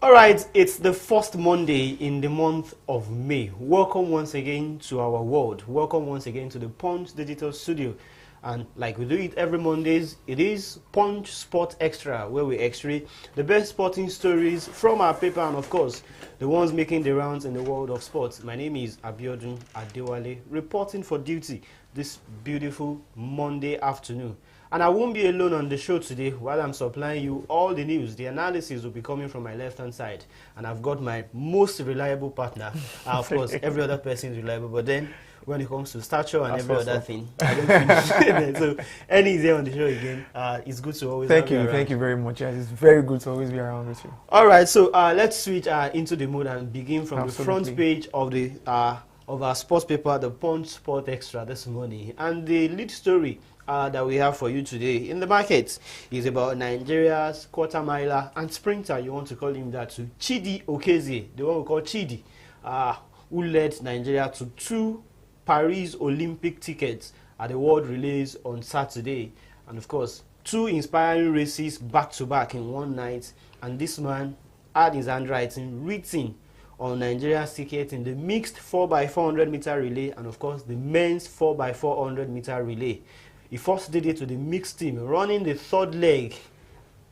All right, it's the first Monday in the month of May. Welcome once again to our world. Welcome once again to the Punch Digital Studio. And like we do it every Mondays, it is Punch Sport Extra, where we x-ray the best sporting stories from our paper and, of course, the ones making the rounds in the world of sports. My name is Abiodun Adewale, reporting for duty this beautiful Monday afternoon. And I won't be alone on the show today while I'm supplying you all the news. The analysis will be coming from my left-hand side. And I've got my most reliable partner. Of course, every other person is reliable, but then when it comes to stature and every other thing, I don't finish. So, Annie is here on the show again. It's good to always have you around. Thank you very much. Yes, it's very good to always be around with you. All right, so let's switch into the mood and begin from the front page of the of our sports paper, the Punch Sport Extra, this morning. And the lead story that we have for you today in the market is about Nigeria's quarter miler and sprinter, you want to call him that, to Chidi Okezie, the one we call Chidi, who led Nigeria to 2 Paris Olympic tickets at the World Relays on Saturday. And of course, 2 inspiring races back to back in one night. And this man had his handwriting written on Nigeria's ticket in the mixed 4x400 meter relay and of course the men's 4x400 meter relay. He first did it to the mixed team, running the third leg,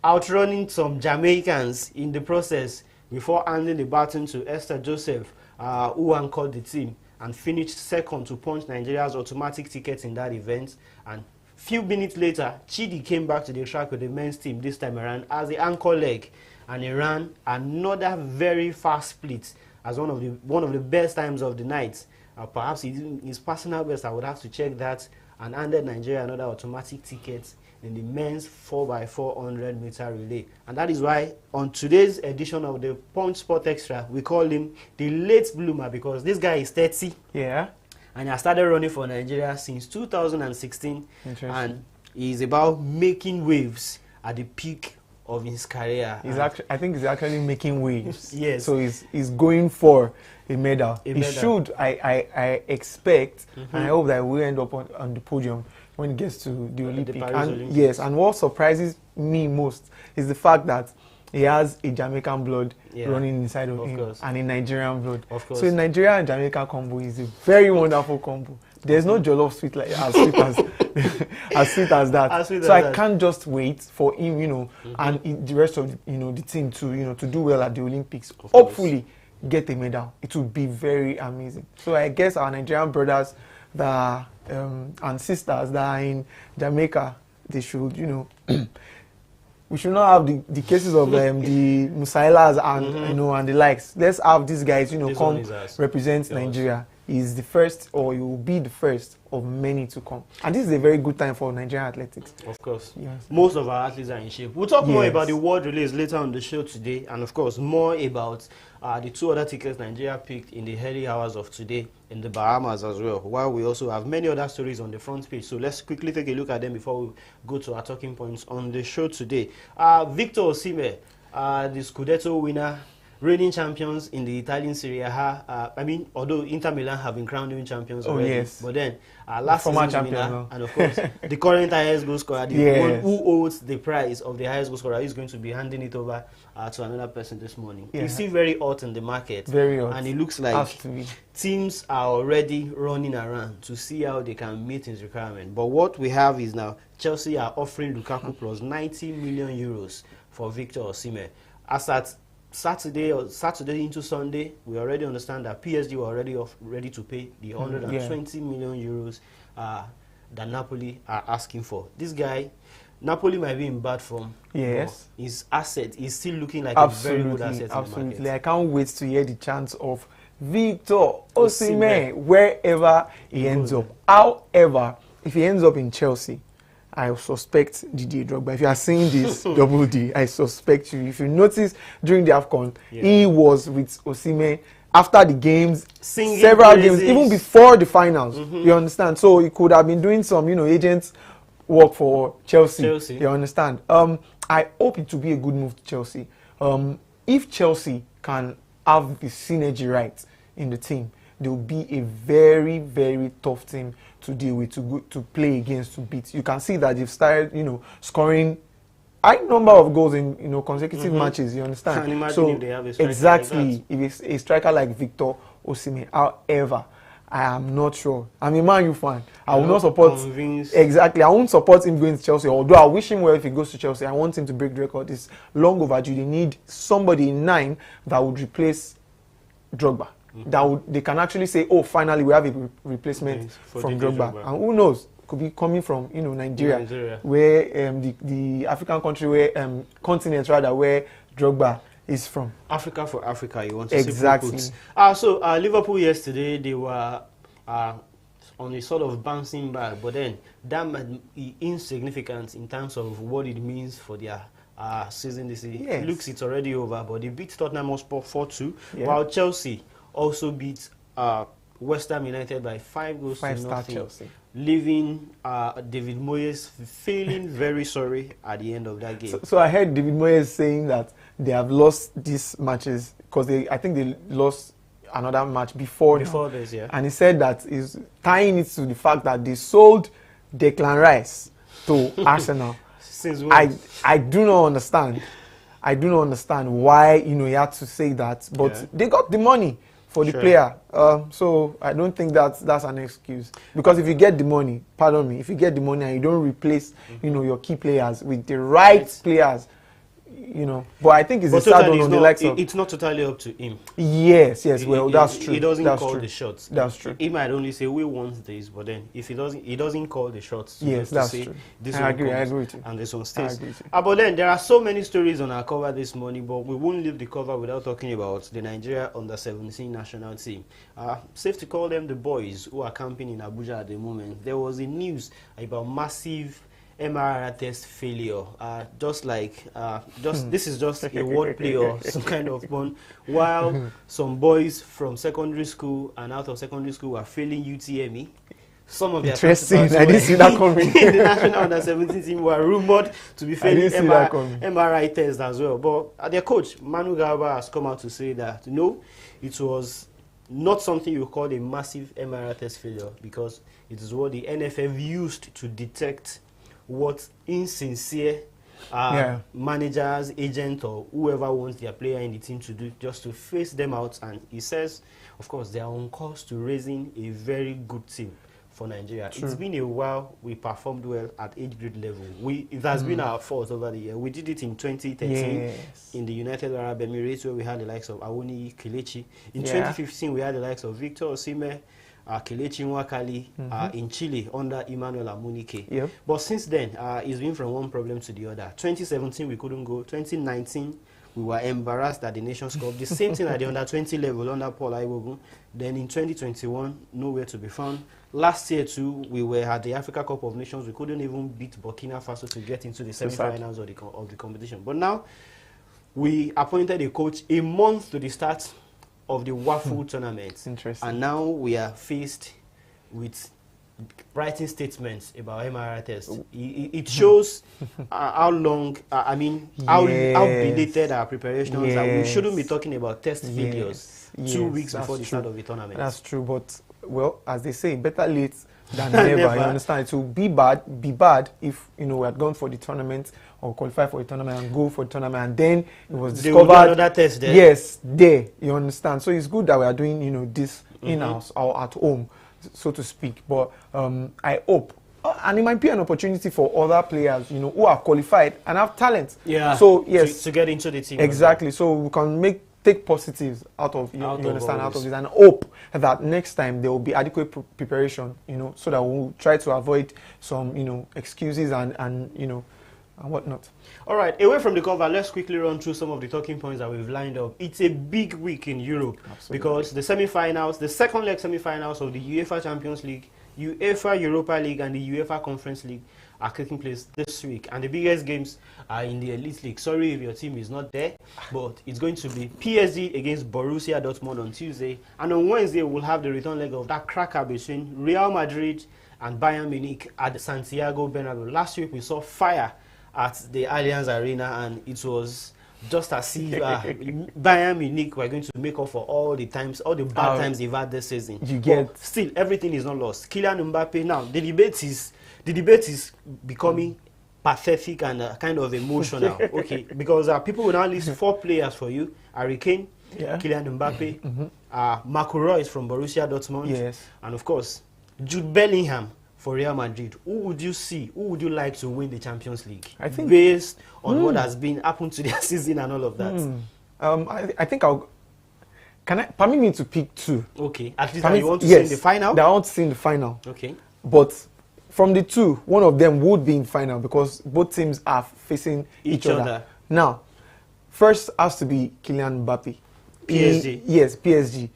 outrunning some Jamaicans in the process before handing the baton to Esther Joseph, who anchored the team and finished second to punch Nigeria's automatic tickets in that event. And few minutes later, Chidi came back to the track with the men's team this time around as the anchor leg, and he ran another very fast split as one of the best times of the night. Perhaps his personal best, I would have to check that, and handed Nigeria another automatic ticket in the men's 4x400 meter relay. And that is why on today's edition of the Punch Sport Extra, we call him the late bloomer, because this guy is 30. Yeah. And he has started running for Nigeria since 2016. And he's about making waves at the peak of his career. I think he's actually making waves. Yes. So he's going for a medal. He should, I expect, and I hope that we'll end up on the podium when it gets to the Olympics. Olympics. Yes, and what surprises me most is the fact that he has a Jamaican blood running inside of him, course, and a Nigerian blood. Of course. So a Nigeria and Jamaica combo is a very wonderful combo. There's no jollof sweet like as sweet as that. So I can't just wait for him, and the rest of the team to do well at the Olympics. Hopefully get a medal. It would be very amazing. So I guess our Nigerian brothers and sisters that are in Jamaica, they should we should not have the cases of the Musailas and and the likes. Let's have these guys come represent Nigeria. Is the first, or you will be the first of many to come. And this is a very good time for Nigerian athletics. Of course. Yes. Most of our athletes are in shape. We'll talk more about the World Relays later on the show today, and of course more about the 2 other tickets Nigeria picked in the early hours of today in the Bahamas as well, while we also have many other stories on the front page. So let's quickly take a look at them before we go to our talking points on the show today. Victor Osimhen, the Scudetto winner, reigning champions in the Italian Serie A. Although Inter Milan have been crowned new champions already, but then last season's winner, and of course the current highest goal scorer, the one who holds the prize of the highest goal scorer, is going to be handing it over to another person this morning. He's still very hot in the market, very hot, and it looks like teams are already running around to see how they can meet his requirement. But what we have is now Chelsea are offering Lukaku plus 90 million euros for Victor Osimhen. As at Saturday into Sunday, we already understand that PSG were already ready to pay the 120 million euros that Napoli are asking for. This guy, Napoli might be in bad form. Yes. His asset is still looking like a very good asset in the market. I can't wait to hear the chants of Victor Osimhen wherever he ends up. However, if he ends up in Chelsea, I suspect Didier Drogba. If you are seeing this, double D, I suspect you. If you notice during the AFCON, he was with Osimhen after the games, several games, even before the finals. You understand? So he could have been doing some, agents work for Chelsea. You understand? I hope it will be a good move to Chelsea. If Chelsea can have the synergy right in the team, they will be a very, very tough team to deal with, to play against, to beat. You can see that they've started, scoring high number of goals in consecutive matches. You understand? And imagine so if they have a striker exactly, like if it's a striker like Victor Osimhen. However, I am not sure. I'm a Man U fan. I will not support. Exactly, I won't support him going to Chelsea. Although I wish him well if he goes to Chelsea. I want him to break the record. It's long overdue. They need somebody in 9 that would replace Drogba. They can actually say, oh, finally we have a replacement from Drogba. And who knows? Could be coming from Nigeria, where the African country, where continent rather, where Drogba is from. Africa for Africa, you want to exactly. See so Liverpool yesterday, they were on a sort of bouncing back, but then that might be insignificant in terms of what it means for their season this year. Yes. It looks it's already over, but they beat Tottenham Hotspur 4-2, while Chelsea also beat Westham United by 5 goals to nothing. Chelsea. Leaving David Moyes feeling very sorry at the end of that game. So I heard David Moyes saying that they have lost these matches because I think they lost another match before this, yeah. And he said that he's tying it to the fact that they sold Declan Rice to Arsenal. Since when? I do not understand. I do not understand why he had to say that, but they got the money for the player. So I don't think that's an excuse. Because if you get the money, pardon me, if you get the money and you don't replace, your key players with the right players, but I think it's a sad one on the likes of... It's not totally up to him. Yes, that's true. He doesn't call the shots. That's true. He might only say, we want this, but then if he doesn't call the shots. Yes, that's true. I agree with you. And this one stays. But then there are so many stories on our cover this morning, but we won't leave the cover without talking about the Nigeria Under-17 national team. Safe to call them the boys who are camping in Abuja at the moment. There was a news about massive MRI test failure. This is just a wordplay or some kind of fun. While some boys from secondary school and out of secondary school were failing UTME, some of their interesting. I didn't see that coming. In the national under-17 team were rumored to be failing MRI tests as well. But their coach Manu Garba has come out to say that no, it was not something you call a massive MRI test failure because it is what the NFF used to detect what insincere managers, agent, or whoever wants their player in the team to do, just to face them out. And he says, of course, they are on course to raising a very good team for Nigeria. True. It's been a while we performed well at age grade level. It has been our fault over the year. We did it in 2013 in the United Arab Emirates, where we had the likes of Awoni Kelechi. In 2015, we had the likes of Victor Osimhen, Kelechi Nwakali in Chile under Emmanuel Amunike. But since then, it's been from one problem to the other. 2017, we couldn't go. 2019, we were embarrassed at the Nations Cup. The same thing at the under-20 level under Paul Aiwogun. Then in 2021, nowhere to be found. Last year, too, we were at the Africa Cup of Nations. We couldn't even beat Burkina Faso to get into the semi-finals of the competition. But now, we appointed a coach a month to the start of the WAFU tournament. Interesting. And now we are faced with writing statements about MRI tests. It shows how long, how belated our preparations are. We shouldn't be talking about test failures 2 weeks before the start of the tournament. That's true, but, well, as they say, better late than never. You understand? It will be bad if, we had gone for the tournament or qualify for a tournament and go for a tournament, and then it was discovered. Another test there. Yes, there. You understand? So it's good that we are doing, this in-house or at home, so to speak. But I hope, and it might be an opportunity for other players, who are qualified and have talent. Yeah. So yes, to get into the team. Exactly. So we can take positives out of out of this, and hope that next time there will be adequate preparation, so that we'll try to avoid some, excuses and whatnot. All right, away from the cover, let's quickly run through some of the talking points that we've lined up. It's a big week in Europe. Because the semi-finals, the second leg semi-finals of the UEFA Champions League, UEFA Europa League, and the UEFA Conference League are taking place this week. And the biggest games are in the Elite League. Sorry if your team is not there, but it's going to be PSG against Borussia Dortmund on Tuesday. And on Wednesday, we'll have the return leg of that cracker between Real Madrid and Bayern Munich at Santiago Bernabeu. Last week, we saw fire at the Allianz Arena, and it was just as if Bayern Munich were going to make up for all the bad times they've had this season. But still, everything is not lost. Kylian Mbappe, now the debate is becoming pathetic and kind of emotional. Okay, because people will now list 4 players for you: Harry Kane, Kylian Mbappe, Marco Reus from Borussia Dortmund, and of course Jude Bellingham for Real Madrid. Who would you see? Who would you like to win the Champions League? I think based on what has been happened to their season and all of that. I think I'll. Permit me to pick 2? Okay, at least you want to see in the final. I want to see in the final. Okay, but from the 2, one of them would be in final because both teams are facing each other. Now, first has to be Kylian Mbappe. PSG. Yes, PSG.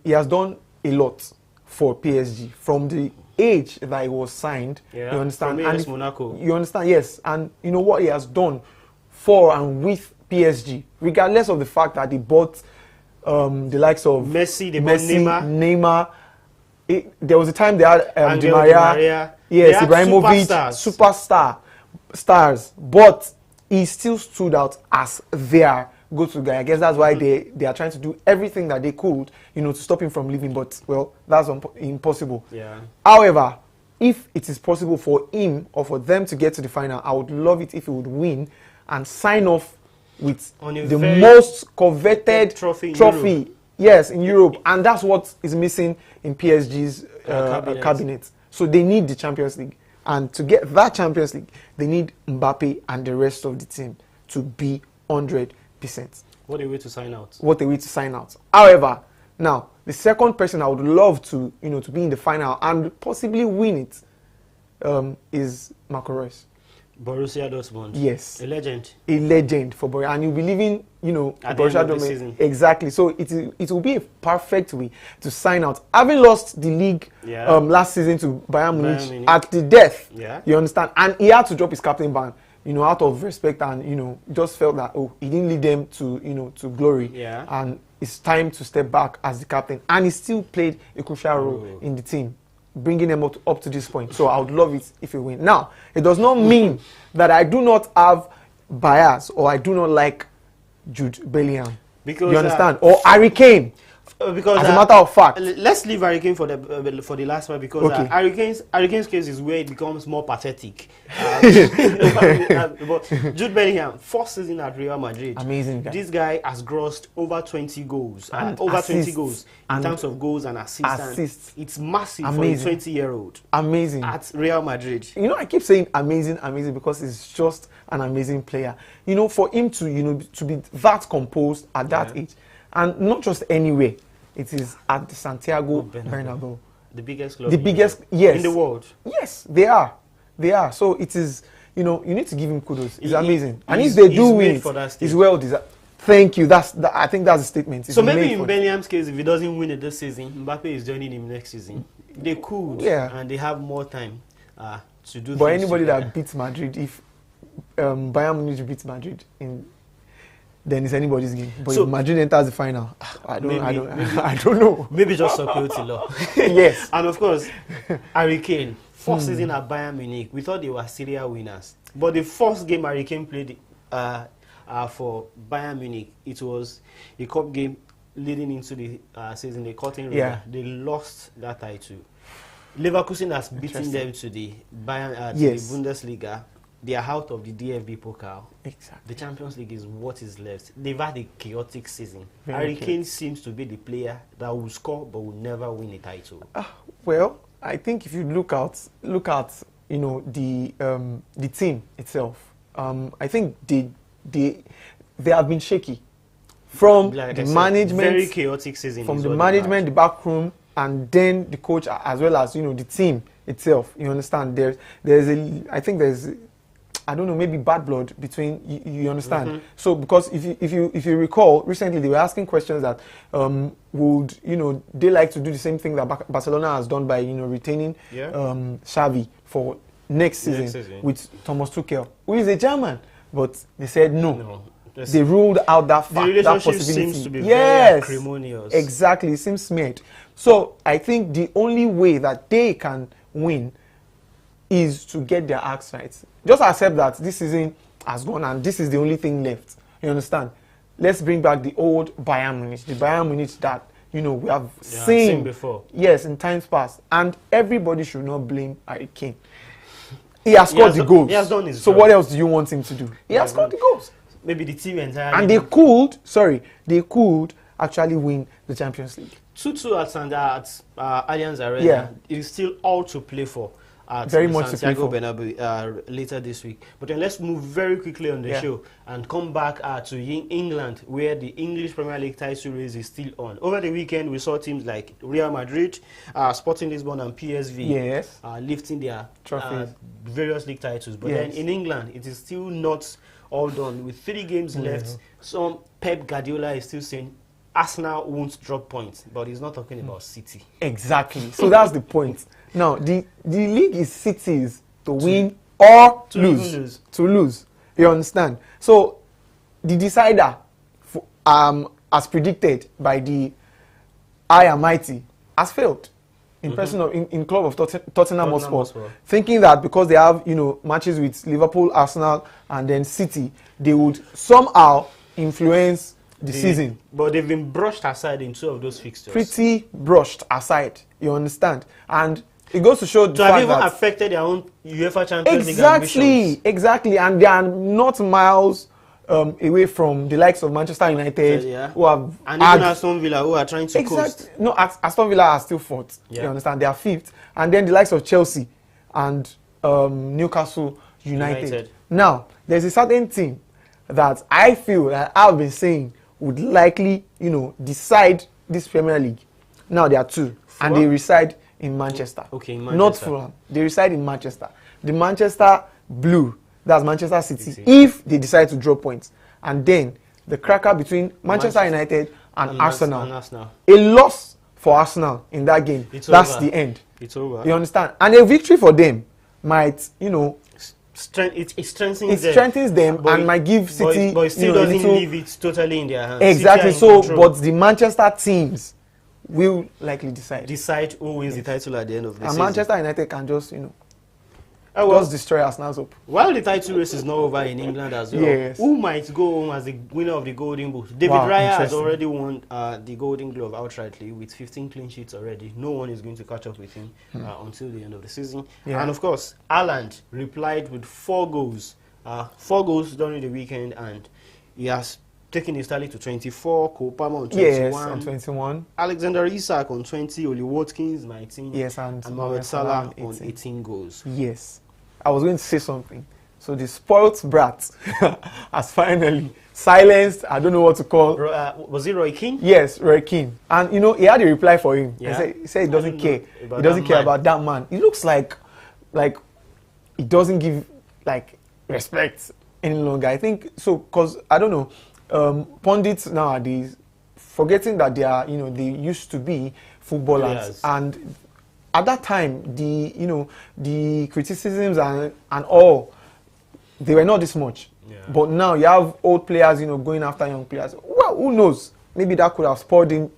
He has done a lot for PSG from the age that he was signed. Yeah, you understand? From AS Monaco. You understand? Yes, and you know what he has done for and with PSG, regardless of the fact that he bought the likes of Messi, Neymar. There was a time they had Di Maria, yes, Ibrahimovic, stars, but he still stood out as their go-to guy. I guess that's why they are trying to do everything that they could, to stop him from leaving. But well, that's impossible. Yeah. However, if it is possible for him or for them to get to the final, I would love it if he would win and sign off with the most coveted trophy. Yes, in Europe, and that's what is missing in PSG's cabinet. So they need the Champions League, and to get that Champions League, they need Mbappe and the rest of the team to be 100%. What a way to sign out! What a way to sign out! However, now the second person I would love to to be in the final and possibly win it is Marco Reus. Borussia Dortmund. Yes. A legend. A legend for Borussia. And you'll be living, at Borussia Dortmund. Exactly. So it will be a perfect way to sign out. Having lost the league last season to Bayern Munich at the death, you understand? And he had to drop his captain ban, out of respect and, just felt that, he didn't lead them to, to glory. Yeah. And it's time to step back as the captain. And he still played a crucial role in the team, bringing them up to this point. So I would love it if we win. Now, it does not mean that I do not have bias or I do not like Jude Bellingham. Because, you understand? Or Harry Kane. Because as a matter of fact, let's leave Harry Kane for the last one because Harry Kane's case is where it becomes more pathetic. But Jude Bellingham, first season at Real Madrid, amazing guy. This guy has grossed over 20 goals, over 20 goals in terms of goals and assists. It's massive for a 20-year-old. Amazing at Real Madrid. I keep saying amazing because he's just an amazing player. For him to to be that composed at that age, and not just anywhere. It is at the Santiago Bernabeu. The biggest club. The biggest, yes. In the world. Yes, they are. They are. So it is, you need to give him kudos. It's amazing. And if they do win, it's well deserved. Thank you. I think that's a statement. So maybe in Bellingham's case, if he doesn't win it this season, Mbappe is joining him next season. They could. Yeah. And they have more time to do. But anybody that beats Madrid, if Bayern Munich beats Madrid then it's anybody's game. But if Madrid enters the final, I don't know. Maybe just security law. Yes. And of course, Harry Kane, first season at Bayern Munich, we thought they were serial winners. But the first game Harry Kane played for Bayern Munich, it was a cup game leading into the season. They caught in They lost that title. Leverkusen has beaten them to the Bayern the Bundesliga. They are out of the DFB Pokal. Exactly. The Champions League is what is left. They've had a chaotic season. Harry Kane seems to be the player that will score but will never win a title. Well, I think if you look at the team itself, I think they have been shaky from the management. Very chaotic season. From the management, the back room, and then the coach, as well as the team itself. You understand? I don't know, maybe bad blood between you understand. So because if you recall, recently they were asking questions that would they like to do the same thing that Barcelona has done by retaining Xavi for next season with Thomas Tuchel, who is a German, but they said no. They ruled out that fact. The relationship seems to be very acrimonious. Exactly, it seems smeared. So I think the only way that they can win is to get their acts right. Just accept that this season has gone and this is the only thing left. You understand? Let's bring back the old Bayern Munich, the Bayern Munich that we have seen before. Yes, in times past. And everybody should not blame Harry Kane. He has scored the goals. He has done his So job. what else do you want him to do? He has scored the goals. Maybe the team entirely. And they could actually win the Champions League. 2-2 at Allianz Arena. Yeah. It is still all to play for. Very much Santiago Bernabeu later this week. But then let's move very quickly on the show and come back to England, where the English Premier League title race is still on. Over the weekend, we saw teams like Real Madrid, Sporting Lisbon, and PSV lifting their trophies, various league titles. But then in England, it is still not all done. With 3 games left, some Pep Guardiola is still saying Arsenal won't drop points, but he's not talking about City. Exactly. So that's the point. Now, the league is City's to win or lose. To lose. You understand? So, the decider, as predicted by the High and Mighty, has failed. In person of in club of Tottenham Hotspur, thinking that because they have matches with Liverpool, Arsenal, and then City, they would somehow influence the season. But they've been brushed aside in 2 of those fixtures. Pretty brushed aside, you understand? And it goes to show the fact have even affected their own UEFA Champions League ambitions. Exactly, and they are not miles away from the likes of Manchester United, who have and even Aston Villa, who are trying to coast. No, Aston Villa are still 4th. You understand? They are 5th, and then the likes of Chelsea and Newcastle United. Now, there's a certain team that I feel that I've been saying would likely, decide this Premier League. Now there are 2, and they reside in Manchester. Okay, in Manchester. Not Fulham. They reside in Manchester. The Manchester Blue, that's Manchester City, if they decide to draw points. And then the cracker between Manchester United and Arsenal. A loss for Arsenal in that game. That's the end. It's over. You understand? And a victory for them might, it strengthens them and might give City. But it still doesn't leave it totally in their hands. Exactly. So, but the Manchester teams will likely decide who wins the title at the end of the season. And Manchester United can just, just destroy Arsenal's hope. While the title race is not over in England as well, who might go home as the winner of the Golden Boot? David Raya has already won the Golden Glove outrightly with 15 clean sheets already. No one is going to catch up with him until the end of the season. And of course, Haaland replied with 4 goals. 4 goals during the weekend, and he has taken his tally to 24, Cole Palmer on 21. Yes, on 21. Alexander Isak on 20, Oli Watkins 19. Yes, and Mohamed Salah on 18 goals. Yes. I was going to say something. So the spoilt brat has finally silenced, I don't know what to call. Was it Roy Keane? Yes, Roy Keane. And he had a reply for him. He said he doesn't care. He doesn't care about that man. He looks like he doesn't give respect any longer. I think so, because I don't know, pundits nowadays forgetting that they are, they used to be footballers, and at that time the criticisms and all, they were not this much. But now you have old players, going after young players. Well, who knows? Maybe that could have spurred him,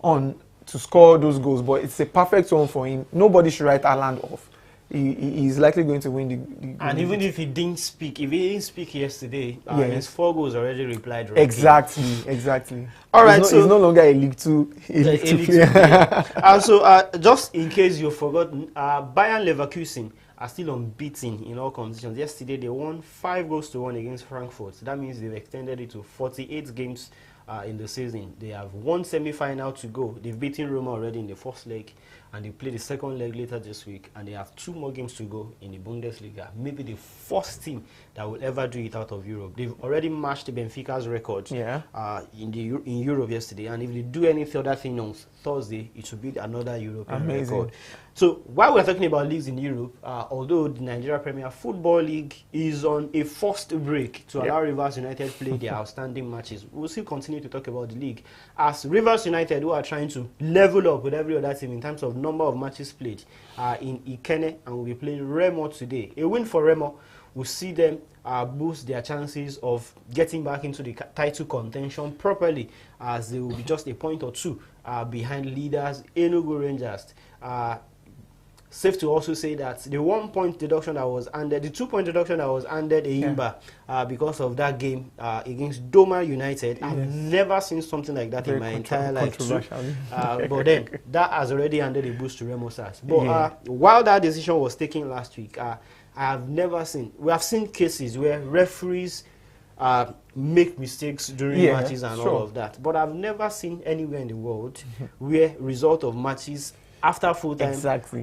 on to score those goals. But it's a perfect one for him. Nobody should write Haaland off. He's likely going to win the and even if he didn't speak, yesterday, his 4 goals already replied. Right. Exactly. All right, he's no longer a League Two player. Also, just in case you've forgotten, Bayern Leverkusen are still unbeaten in all competitions. Yesterday, they won 5-1 against Frankfurt. That means they've extended it to 48 games in the season. They have 1 semi-final to go. They've beaten Roma already in the first leg, and they play the second leg later this week, and they have 2 more games to go in the Bundesliga. Maybe the first team that will ever do it out of Europe. They've already matched Benfica's record in Europe yesterday, and if they do any other thing on Thursday, it will be another European record. So while we're talking about leagues in Europe, although the Nigeria Premier Football League is on a forced break to allow Rivers United play their outstanding matches, we'll still continue to talk about the league, as Rivers United, who are trying to level up with every other team in terms of number of matches played, in Ikene, and will be playing Remo today. A win for Remo will see them boost their chances of getting back into the title contention properly, as they will be just a point or 2 behind leaders Enugu Rangers. Safe to also say that the 1-point deduction that was handed, the 2-point deduction that was handed Eimba because of that game against Doma United. I've never seen something like that in my entire life. But then that has already handed a boost to Remo Stars. But while that decision was taken last week, I have never seen. We have seen cases where referees make mistakes during matches and all of that. But I've never seen anywhere in the world where result of matches after full time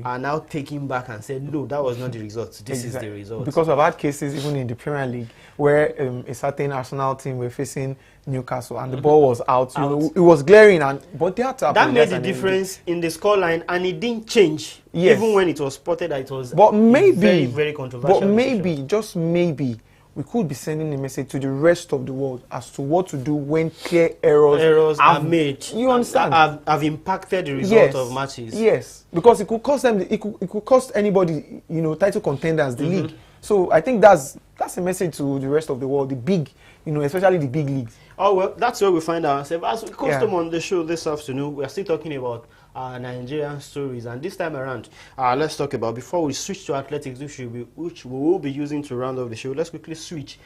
are now taken back and said, no, that was not the result. This is the result. Because I've had cases even in the Premier League where a certain Arsenal team were facing Newcastle and the ball was out. You know, it was glaring, but they had to that made the difference in the scoreline, and it didn't change even when it was spotted that it was very, very controversial. But maybe, just maybe, we could be sending a message to the rest of the world as to what to do when clear errors are made. You understand? Have impacted the result of matches. Yes, because it could cost them. It could cost anybody, you know, title contenders the league. So I think that's a message to the rest of the world, the big, you know, especially the big leagues. Oh well, that's where we find ourselves. As we custom on the show this afternoon, we are still talking about Nigerian stories, and this time around, let's talk about, before we switch to athletics, which we will be using to round off the show, let's quickly switch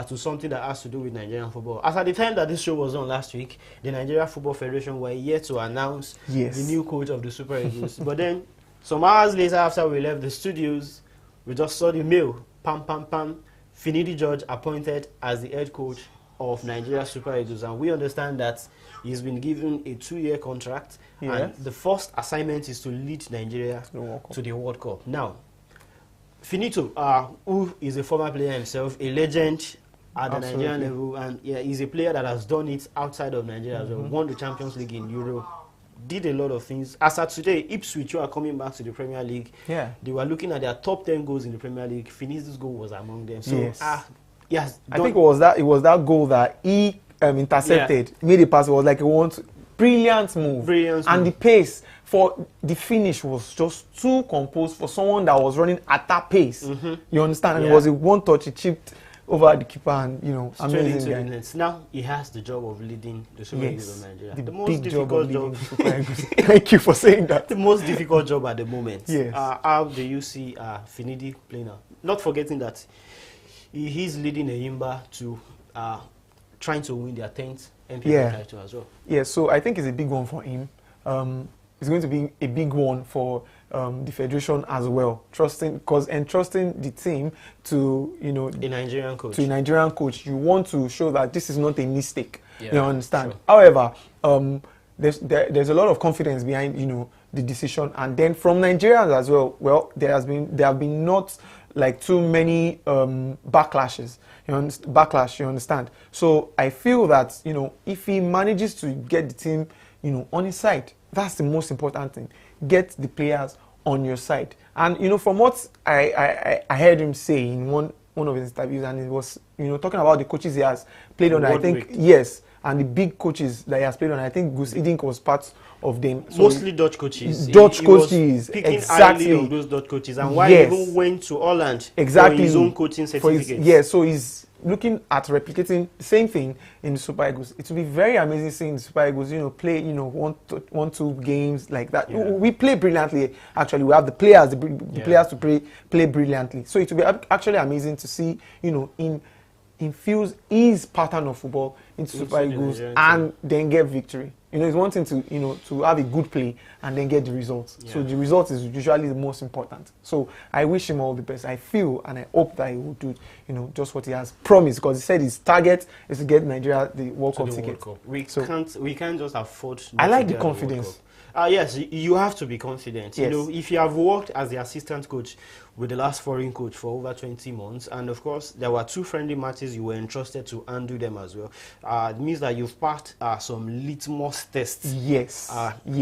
to something that has to do with Nigerian football. As at the time that this show was on last week, the Nigeria Football Federation were yet to announce the new coach of the Super Eagles. But then, some hours later after we left the studios, we just saw the mail, pam, pam, pam, Finidi George appointed as the head coach of Nigeria Super Eagles, and we understand that he's been given a 2-year contract, and the first assignment is to lead Nigeria to the World Cup. Now, Finito, who is a former player himself, a legend at the Nigerian level, and he's a player that has done it outside of Nigeria as well, won the Champions League in Europe, did a lot of things. As at today, Ipswich, who are coming back to the Premier League, they were looking at their top 10 goals in the Premier League. Finito's goal was among them. So, yes, I think it was that goal that he intercepted, made a pass. It was like a brilliant move. And the pace for the finish was just too composed for someone that was running at that pace. You understand? And it was a one touch, he chipped over the keeper, and you know, amazing guy. Now he has the job of leading the Super Eagles of Nigeria. The most difficult job. Thank you for saying that. The most difficult job at the moment. How do you see Finidi playing now? Not forgetting that he's leading Eyimba to trying to win their 10th NPL title as well. Yeah, so I think it's a big one for him. It's going to be a big one for the federation as well, entrusting the team to, you know, a Nigerian coach. To a Nigerian coach, you want to show that this is not a mistake. You understand? Sure. However, there's a lot of confidence behind, you know, the decision, and then from Nigerians as well. Well, there have been not like too many backlashes. You understand? So I feel that, you know, if he manages to get the team, you know, on his side, that's the most important thing. Get the players on your side. And, you know, from what I heard him say in one of his interviews, and it was, you know, talking about the coaches he has played on, I think, and the big coaches that he has played on, I think Gus Hiddink was part of them. So mostly Dutch coaches. He was picking highly of those Dutch coaches, and why he even went to Holland for his own coaching certificate. So he's looking at replicating the same thing in the Super Eagles. It will be very amazing seeing the Super Eagles, you know, play, you know, one, two games like that. We play brilliantly. Actually, we have the players, the players to play brilliantly. So it will be actually amazing to see, you know, infuse his pattern of football into Super Eagles and then get victory. You know, it's one thing to, you know, to have a good play and then get the results. So the result is usually the most important. So I wish him all the best. I feel and I hope that he will do, you know, just what he has promised, because he said his target is to get Nigeria the World Cup ticket. We can't just afford. I like the confidence. Yes, you have to be confident. You know, if you have worked as the assistant coach with the last foreign coach for over 20 months, and of course there were 2 friendly matches, you were entrusted to undo them as well. It means that you've passed some litmus tests.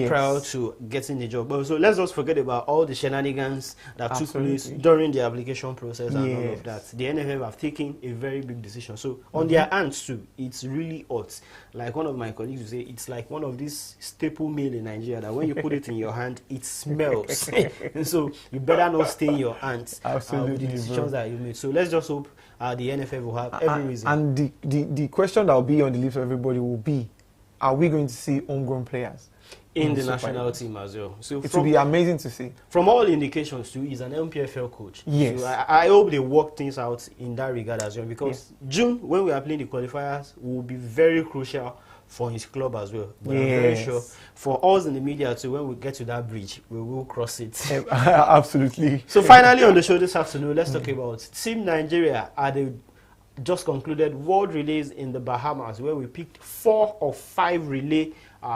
Prior to getting the job. So let's just forget about all the shenanigans that took place during the application process and all of that. The NFF have taken a very big decision. So on their hands too, it's really hot. Like one of my colleagues would say, it's like one of these staple meal in Nigeria that when you put it in your hand, it smells. And so you better not stay in your hands with the decisions that you made. So let's just hope the NFF will have every reason. And the question that will be on the lips of everybody will be, are we going to see homegrown players? in the national team as well. So it will be amazing to see. From all indications, too, he's an MPFL coach. Yes. So I hope they work things out in that regard as well, because June, when we are playing the qualifiers, will be very crucial for his club as well. But I'm very sure for us in the media too, when we get to that bridge, we will cross it. Absolutely. So finally on the show this afternoon, let's talk about Team Nigeria at the just concluded World Relays in the Bahamas, where we picked 4 of 5 relay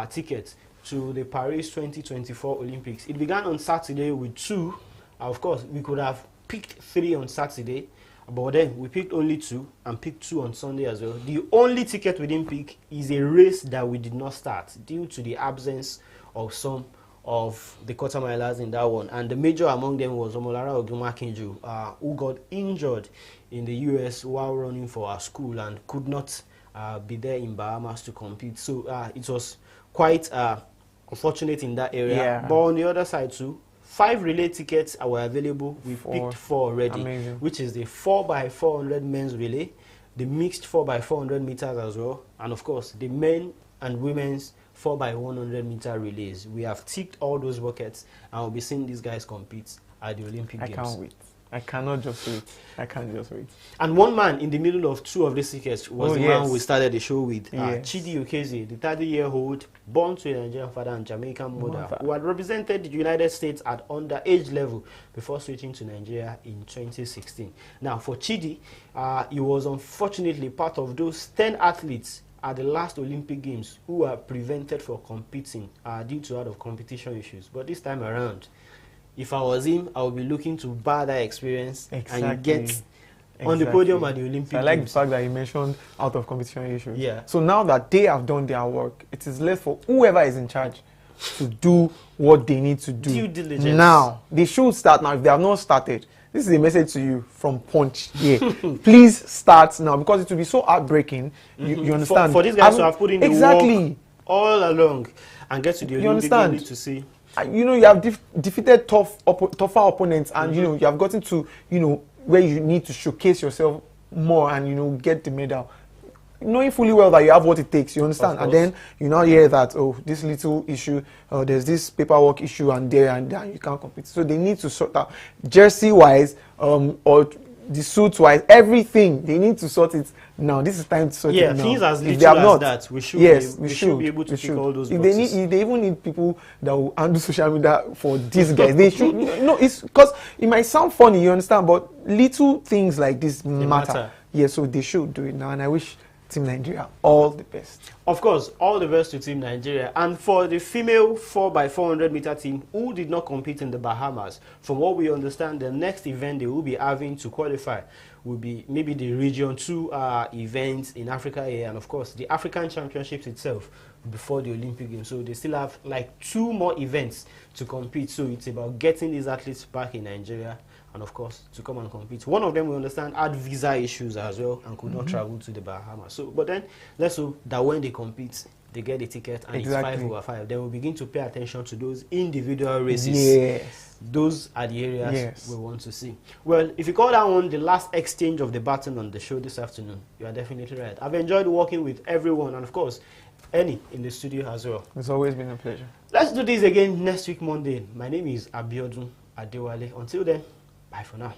tickets to the Paris 2024 Olympics. It began on Saturday with 2. Of course, we could have picked 3 on Saturday, but then we picked only 2 and picked 2 on Sunday as well. The only ticket we didn't pick is a race that we did not start due to the absence of some of the quarter-milers in that one. And the major among them was Omolara Ogumakinju, who got injured in the US while running for our school and could not be there in Bahamas to compete. So it was quite unfortunate in that area. Yeah. But on the other side too, 5 relay tickets were available. We picked 4 already. Amazing. Which is the 4x400 men's relay, the mixed 4x400 meters as well, and of course the men and women's 4x100 meter relays. We have ticked all those buckets, and we'll be seeing these guys compete at the Olympic Games. I can't wait. I cannot just wait. I can't just wait. And one man in the middle of 2 of these tickets was the man we started the show with, Chidi Okeze, the 30-year-old, born to a Nigerian father and Jamaican mother, who had represented the United States at underage level before switching to Nigeria in 2016. Now, for Chidi, he was unfortunately part of those 10 athletes at the last Olympic Games who were prevented from competing due to out-of-competition issues. But this time around, if I was him, I would be looking to bar that experience and get on the podium at the Olympic Games. I like the fact that you mentioned out-of-competition issues. Yeah. So now that they have done their work, it is left for whoever is in charge to do what they need to do. Due diligence. Now, they should start now. If they have not started, this is a message to you from Punch here. Please start now, because it will be so heartbreaking. You understand? For these guys to have put in the work all along and get to the Olympic Games to see. You know, you have defeated tougher opponents, and you know, you have gotten to, you know, where you need to showcase yourself more and, you know, get the medal, knowing fully well that you have what it takes. You understand? And then you now hear that, oh, this little issue, there's this paperwork issue, and there you can't compete. So they need to sort out jersey wise, or the suit wise, everything. They need to sort it now. This is time to sort it now. Yeah, things as little as that. We should be able to tick all those boxes. If they even need people that will handle social media for these guys, they should. No, it's because it might sound funny, you understand, but little things like this matter. Yeah, so they should do it now, and I wish Team Nigeria all the best. Of course, all the best to Team Nigeria. And for the female 4x400 meter team who did not compete in the Bahamas, from what we understand, the next event they will be having to qualify will be maybe the Region 2 events in Africa here, and of course the African Championships itself before the Olympic Games. So they still have like 2 more events to compete. So it's about getting these athletes back in Nigeria, and of course to come and compete. One of them, we understand, had visa issues as well and could not travel to the Bahamas. So, but then let's hope that when they compete, they get a ticket, and it's 5/5. Then we'll begin to pay attention to those individual races. Yes. Those are the areas we want to see. Well, if you call that one the last exchange of the baton on the show this afternoon, you are definitely right. I've enjoyed working with everyone, and of course, Annie in the studio as well. It's always been a pleasure. Let's do this again next week, Monday. My name is Abiodun Adewale. Until then, bye for now.